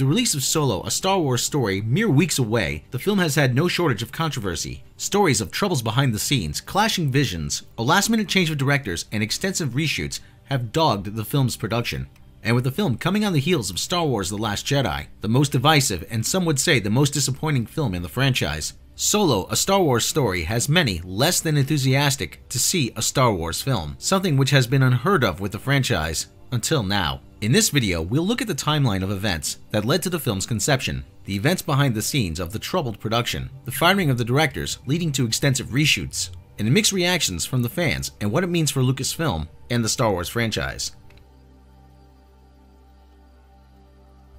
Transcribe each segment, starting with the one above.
With the release of Solo, a Star Wars story, mere weeks away, the film has had no shortage of controversy. Stories of troubles behind the scenes, clashing visions, a last-minute change of directors, and extensive reshoots have dogged the film's production. And with the film coming on the heels of Star Wars: The Last Jedi, the most divisive and some would say the most disappointing film in the franchise, Solo, a Star Wars story has many less than enthusiastic to see a Star Wars film, something which has been unheard of with the franchise until now. In this video, we'll look at the timeline of events that led to the film's conception, the events behind the scenes of the troubled production, the firing of the directors leading to extensive reshoots, and the mixed reactions from the fans and what it means for Lucasfilm and the Star Wars franchise.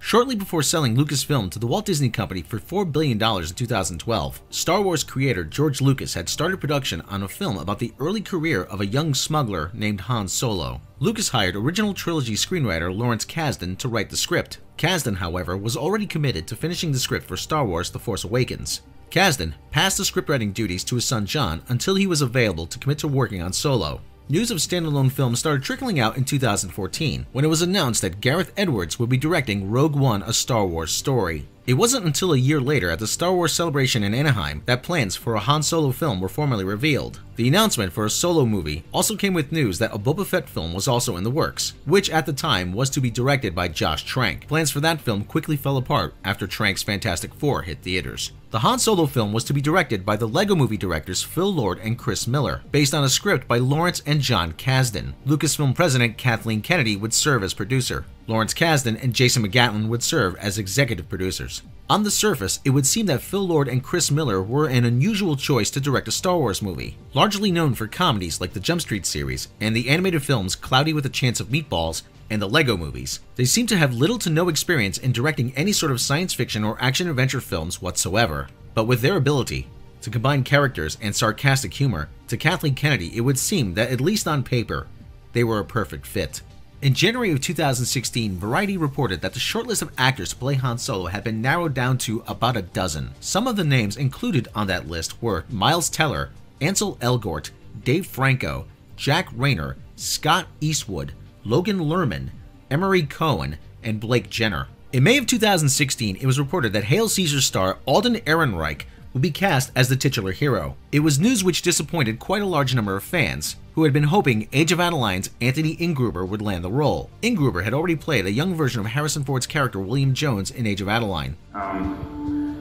Shortly before selling Lucasfilm to the Walt Disney Company for $4 billion in 2012, Star Wars creator George Lucas had started production on a film about the early career of a young smuggler named Han Solo. Lucas hired original trilogy screenwriter Lawrence Kasdan to write the script. Kasdan, however, was already committed to finishing the script for Star Wars: The Force Awakens. Kasdan passed the scriptwriting duties to his son John until he was available to commit to working on Solo. News of standalone films started trickling out in 2014, when it was announced that Gareth Edwards would be directing Rogue One: A Star Wars Story. It wasn't until a year later at the Star Wars Celebration in Anaheim that plans for a Han Solo film were formally revealed. The announcement for a Solo movie also came with news that a Boba Fett film was also in the works, which at the time was to be directed by Josh Trank. Plans for that film quickly fell apart after Trank's Fantastic Four hit theaters. The Han Solo film was to be directed by the Lego Movie directors Phil Lord and Chris Miller, based on a script by Lawrence and John Kasdan. Lucasfilm president Kathleen Kennedy would serve as producer. Lawrence Kasdan and Jason McGattlin would serve as executive producers. On the surface, it would seem that Phil Lord and Chris Miller were an unusual choice to direct a Star Wars movie. Largely known for comedies like the Jump Street series and the animated films Cloudy with a Chance of Meatballs and the Lego movies, they seem to have little to no experience in directing any sort of science fiction or action-adventure films whatsoever. But with their ability to combine characters and sarcastic humor, to Kathleen Kennedy it would seem that, at least on paper, they were a perfect fit. In January of 2016, Variety reported that the shortlist of actors to play Han Solo had been narrowed down to about a dozen. Some of the names included on that list were Miles Teller, Ansel Elgort, Dave Franco, Jack Rayner, Scott Eastwood, Logan Lerman, Emery Cohen, and Blake Jenner. In May of 2016, it was reported that Hail Caesar star Alden Ehrenreich would be cast as the titular hero. It was news which disappointed quite a large number of fans, who had been hoping Age of Adeline's Anthony Ingruber would land the role. Ingruber had already played a young version of Harrison Ford's character William Jones in Age of Adeline.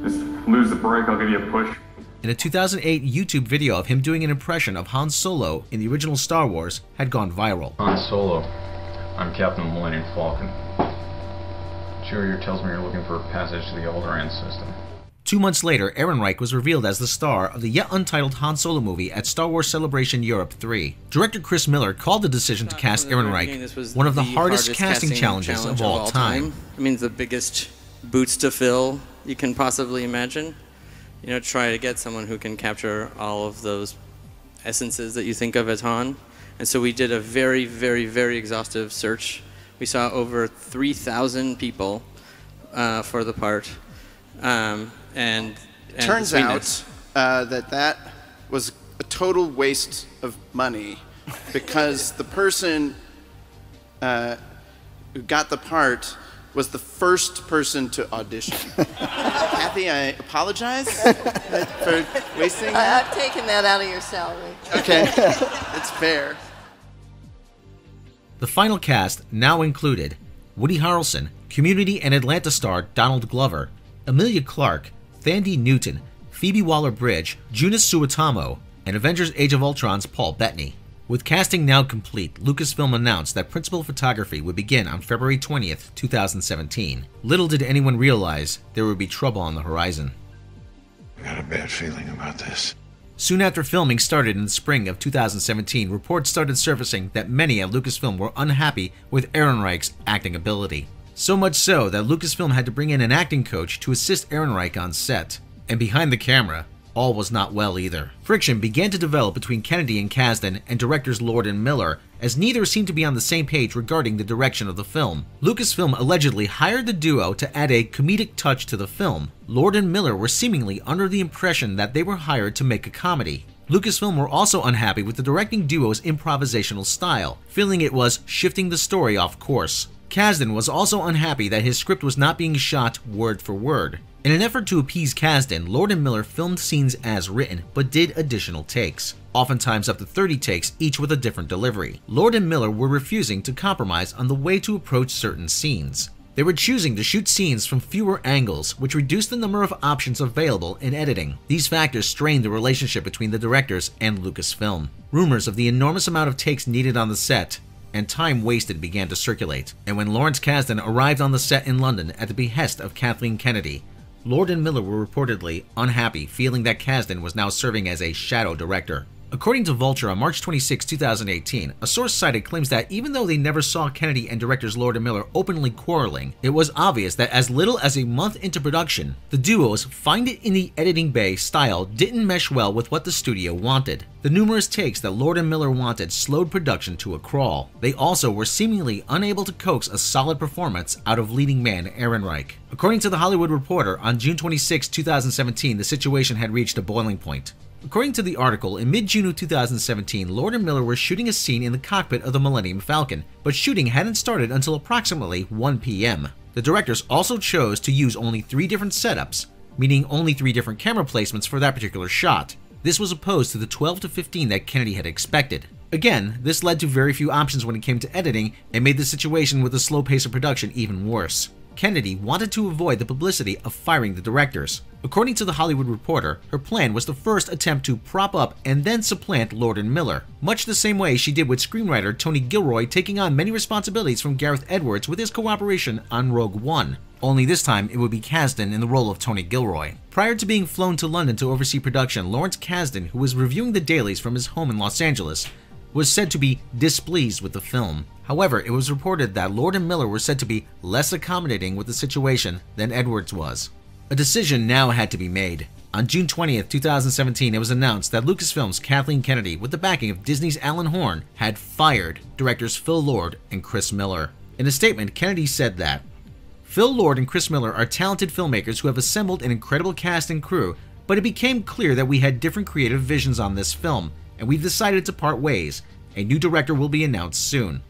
Just lose the brake, I'll give you a push. In a 2008 YouTube video of him doing an impression of Han Solo in the original Star Wars had gone viral. Han Solo, I'm Captain of the Millennium Falcon. Cheerier tells me you're looking for a passage to the Alderaan system. 2 months later, Ehrenreich was revealed as the star of the yet untitled Han Solo movie at Star Wars Celebration Europe 3. Director Chris Miller called the decision to cast Ehrenreich one of the hardest casting challenges of all time. I mean, the biggest boots to fill you can possibly imagine. You know, try to get someone who can capture all of those essences that you think of as Han. And so we did a very, very, very exhaustive search. We saw over 3,000 people for the part. And turns out that was a total waste of money, because the person who got the part was the first person to audition. Kathy, I apologize for wasting that. I've taken that out of your salary. Okay, it's fair. The final cast now included Woody Harrelson, Community and Atlanta star Donald Glover, Emilia Clarke, Thandie Newton, Phoebe Waller-Bridge, Joonas Suotamo, and Avengers: Age of Ultron's Paul Bettany. With casting now complete, Lucasfilm announced that principal photography would begin on February 20th, 2017. Little did anyone realize there would be trouble on the horizon. I got a bad feeling about this. Soon after filming started in the spring of 2017, reports started surfacing that many at Lucasfilm were unhappy with Ehrenreich's acting ability. So much so that Lucasfilm had to bring in an acting coach to assist Ehrenreich on set. And behind the camera, all was not well either. Friction began to develop between Kennedy and Kasdan and directors Lord and Miller, as neither seemed to be on the same page regarding the direction of the film. Lucasfilm allegedly hired the duo to add a comedic touch to the film. Lord and Miller were seemingly under the impression that they were hired to make a comedy. Lucasfilm were also unhappy with the directing duo's improvisational style, feeling it was shifting the story off course. Kasdan was also unhappy that his script was not being shot word for word. In an effort to appease Kasdan, Lord and Miller filmed scenes as written, but did additional takes, oftentimes up to 30 takes, each with a different delivery. Lord and Miller were refusing to compromise on the way to approach certain scenes. They were choosing to shoot scenes from fewer angles, which reduced the number of options available in editing. These factors strained the relationship between the directors and Lucasfilm. Rumors of the enormous amount of takes needed on the set and time wasted began to circulate, and when Lawrence Kasdan arrived on the set in London at the behest of Kathleen Kennedy, Lord and Miller were reportedly unhappy, feeling that Kasdan was now serving as a shadow director. According to Vulture on March 26, 2018, a source cited claims that even though they never saw Kennedy and directors Lord and Miller openly quarreling, it was obvious that as little as a month into production, the duo's find-it-in-the-editing-bay style didn't mesh well with what the studio wanted. The numerous takes that Lord and Miller wanted slowed production to a crawl. They also were seemingly unable to coax a solid performance out of leading man Ehrenreich. According to The Hollywood Reporter, on June 26, 2017, the situation had reached a boiling point. According to the article, in mid-June of 2017, Lord and Miller were shooting a scene in the cockpit of the Millennium Falcon, but shooting hadn't started until approximately 1 p.m. The directors also chose to use only 3 different setups, meaning only 3 different camera placements for that particular shot. This was opposed to the 12 to 15 that Kennedy had expected. Again, this led to very few options when it came to editing and made the situation with the slow pace of production even worse. Kennedy wanted to avoid the publicity of firing the directors. According to The Hollywood Reporter, her plan was to first attempt to prop up and then supplant Lord and Miller, much the same way she did with screenwriter Tony Gilroy taking on many responsibilities from Gareth Edwards with his cooperation on Rogue One. Only this time it would be Kasdan in the role of Tony Gilroy. Prior to being flown to London to oversee production, Lawrence Kasdan, who was reviewing the dailies from his home in Los Angeles, was said to be displeased with the film. However, it was reported that Lord and Miller were said to be less accommodating with the situation than Edwards was. A decision now had to be made. On June 20th, 2017, it was announced that Lucasfilm's Kathleen Kennedy, with the backing of Disney's Alan Horn, had fired directors Phil Lord and Chris Miller. In a statement, Kennedy said that, "Phil Lord and Chris Miller are talented filmmakers who have assembled an incredible cast and crew, but it became clear that we had different creative visions on this film, and we've decided to part ways. A new director will be announced soon."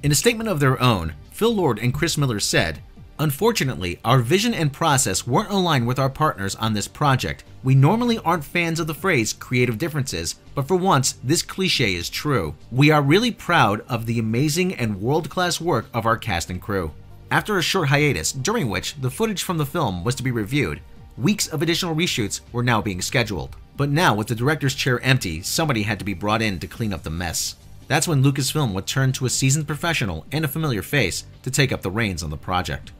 In a statement of their own, Phil Lord and Chris Miller said, "Unfortunately, our vision and process weren't aligned with our partners on this project. We normally aren't fans of the phrase creative differences, but for once, this cliche is true. We are really proud of the amazing and world-class work of our cast and crew." After a short hiatus, during which the footage from the film was to be reviewed, weeks of additional reshoots were now being scheduled. But now, with the director's chair empty, somebody had to be brought in to clean up the mess. That's when Lucasfilm would turn to a seasoned professional and a familiar face to take up the reins on the project.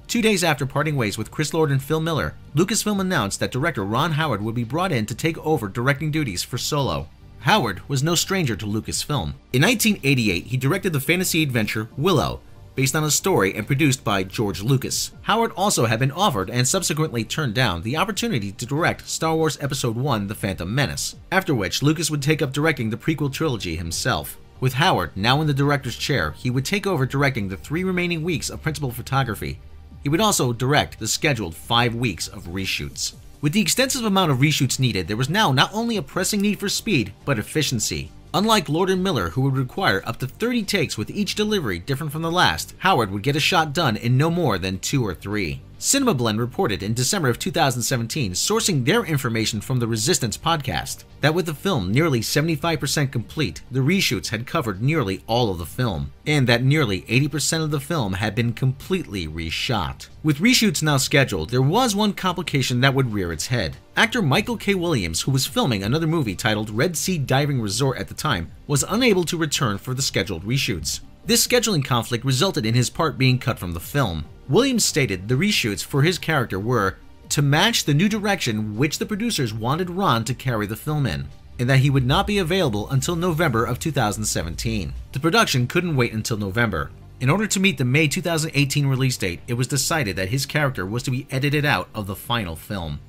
2 days after parting ways with Chris Lord and Phil Miller, Lucasfilm announced that director Ron Howard would be brought in to take over directing duties for Solo. Howard was no stranger to Lucasfilm. In 1988, he directed the fantasy adventure Willow, based on a story and produced by George Lucas. Howard also had been offered and subsequently turned down the opportunity to direct Star Wars Episode I: The Phantom Menace, after which Lucas would take up directing the prequel trilogy himself. With Howard now in the director's chair, he would take over directing the 3 remaining weeks of principal photography. He would also direct the scheduled 5 weeks of reshoots. With the extensive amount of reshoots needed, there was now not only a pressing need for speed, but efficiency. Unlike Lord and Miller, who would require up to 30 takes with each delivery different from the last, Howard would get a shot done in no more than 2 or 3. CinemaBlend reported in December of 2017, sourcing their information from the Resistance podcast, that with the film nearly 75% complete, the reshoots had covered nearly all of the film, and that nearly 80% of the film had been completely reshot. With reshoots now scheduled, there was one complication that would rear its head. Actor Michael K. Williams, who was filming another movie titled Red Sea Diving Resort at the time, was unable to return for the scheduled reshoots. This scheduling conflict resulted in his part being cut from the film. Williams stated the reshoots for his character were to match the new direction which the producers wanted Ron to carry the film in, and that he would not be available until November of 2017. The production couldn't wait until November. In order to meet the May 2018 release date, it was decided that his character was to be edited out of the final film.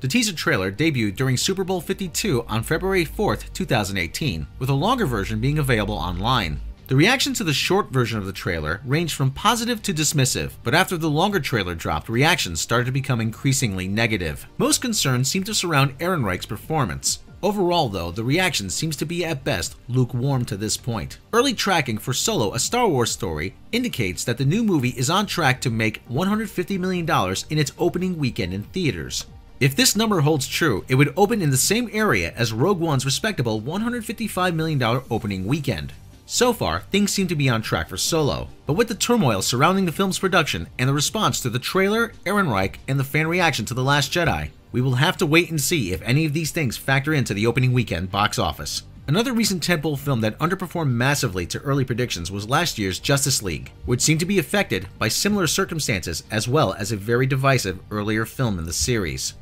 The teaser trailer debuted during Super Bowl 52 on February 4th, 2018, with a longer version being available online. The reaction to the short version of the trailer ranged from positive to dismissive, but after the longer trailer dropped, reactions started to become increasingly negative. Most concerns seemed to surround Ehrenreich's performance. Overall though, the reaction seems to be at best lukewarm to this point. Early tracking for Solo, a Star Wars story, indicates that the new movie is on track to make $150 million in its opening weekend in theaters. If this number holds true, it would open in the same area as Rogue One's respectable $155 million opening weekend. So far, things seem to be on track for Solo, but with the turmoil surrounding the film's production and the response to the trailer, Ehrenreich, and the fan reaction to The Last Jedi, we will have to wait and see if any of these things factor into the opening weekend box office. Another recent tentpole film that underperformed massively to early predictions was last year's Justice League, which seemed to be affected by similar circumstances as well as a very divisive earlier film in the series.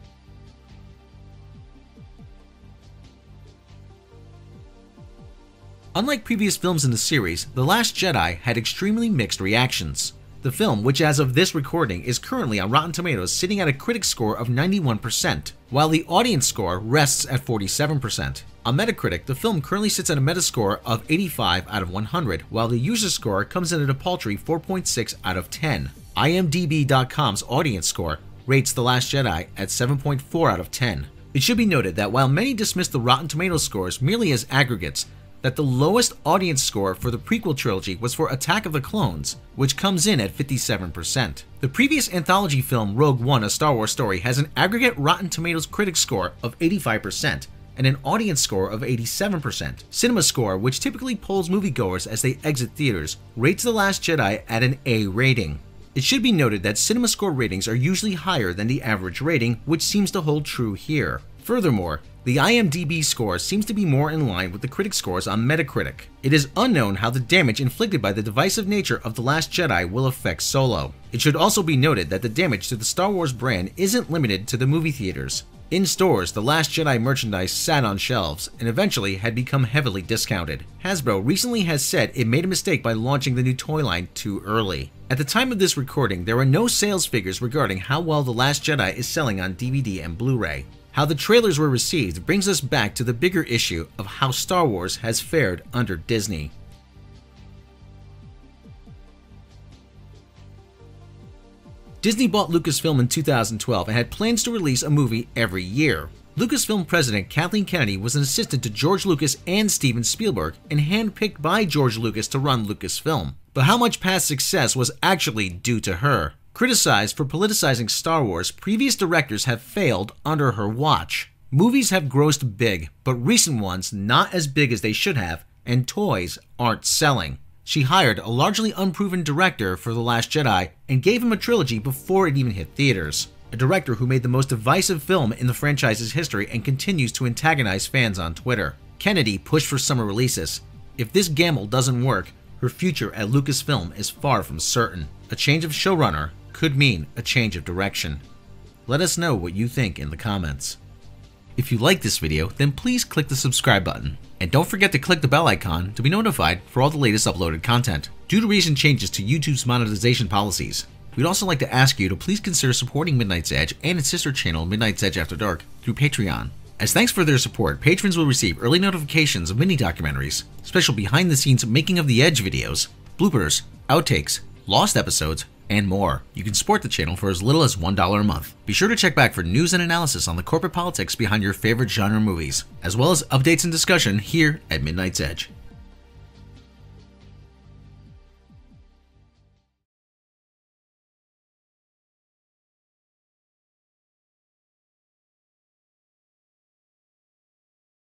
Unlike previous films in the series, The Last Jedi had extremely mixed reactions. The film, which as of this recording is currently on Rotten Tomatoes sitting at a critic score of 91%, while the audience score rests at 47%. On Metacritic, the film currently sits at a Metascore of 85 out of 100, while the user score comes in at a paltry 4.6 out of 10. IMDb.com's audience score rates The Last Jedi at 7.4 out of 10. It should be noted that while many dismiss the Rotten Tomatoes scores merely as aggregates, that the lowest audience score for the prequel trilogy was for Attack of the Clones, which comes in at 57%. The previous anthology film Rogue One, A Star Wars Story has an aggregate Rotten Tomatoes critic score of 85% and an audience score of 87%. CinemaScore, which typically polls moviegoers as they exit theaters, rates The Last Jedi at an A rating. It should be noted that CinemaScore ratings are usually higher than the average rating, which seems to hold true here. Furthermore, the IMDb score seems to be more in line with the critic scores on Metacritic. It is unknown how the damage inflicted by the divisive nature of The Last Jedi will affect Solo. It should also be noted that the damage to the Star Wars brand isn't limited to the movie theaters. In stores, The Last Jedi merchandise sat on shelves and eventually had become heavily discounted. Hasbro recently has said it made a mistake by launching the new toy line too early. At the time of this recording, there are no sales figures regarding how well The Last Jedi is selling on DVD and Blu-ray. How the trailers were received brings us back to the bigger issue of how Star Wars has fared under Disney. Disney bought Lucasfilm in 2012 and had plans to release a movie every year. Lucasfilm president Kathleen Kennedy was an assistant to George Lucas and Steven Spielberg and handpicked by George Lucas to run Lucasfilm. But how much past success was actually due to her? Criticized for politicizing Star Wars, previous directors have failed under her watch. Movies have grossed big, but recent ones not as big as they should have, and toys aren't selling. She hired a largely unproven director for The Last Jedi and gave him a trilogy before it even hit theaters. A director who made the most divisive film in the franchise's history and continues to antagonize fans on Twitter. Kennedy pushed for summer releases. If this gamble doesn't work, her future at Lucasfilm is far from certain. A change of showrunner could mean a change of direction. Let us know what you think in the comments. If you like this video, then please click the subscribe button. And don't forget to click the bell icon to be notified for all the latest uploaded content. Due to recent changes to YouTube's monetization policies, we'd also like to ask you to please consider supporting Midnight's Edge and its sister channel Midnight's Edge After Dark through Patreon. As thanks for their support, patrons will receive early notifications of mini-documentaries, special behind-the-scenes making of the Edge videos, bloopers, outtakes, lost episodes, and more. You can support the channel for as little as $1 a month. Be sure to check back for news and analysis on the corporate politics behind your favorite genre movies, as well as updates and discussion here at Midnight's Edge.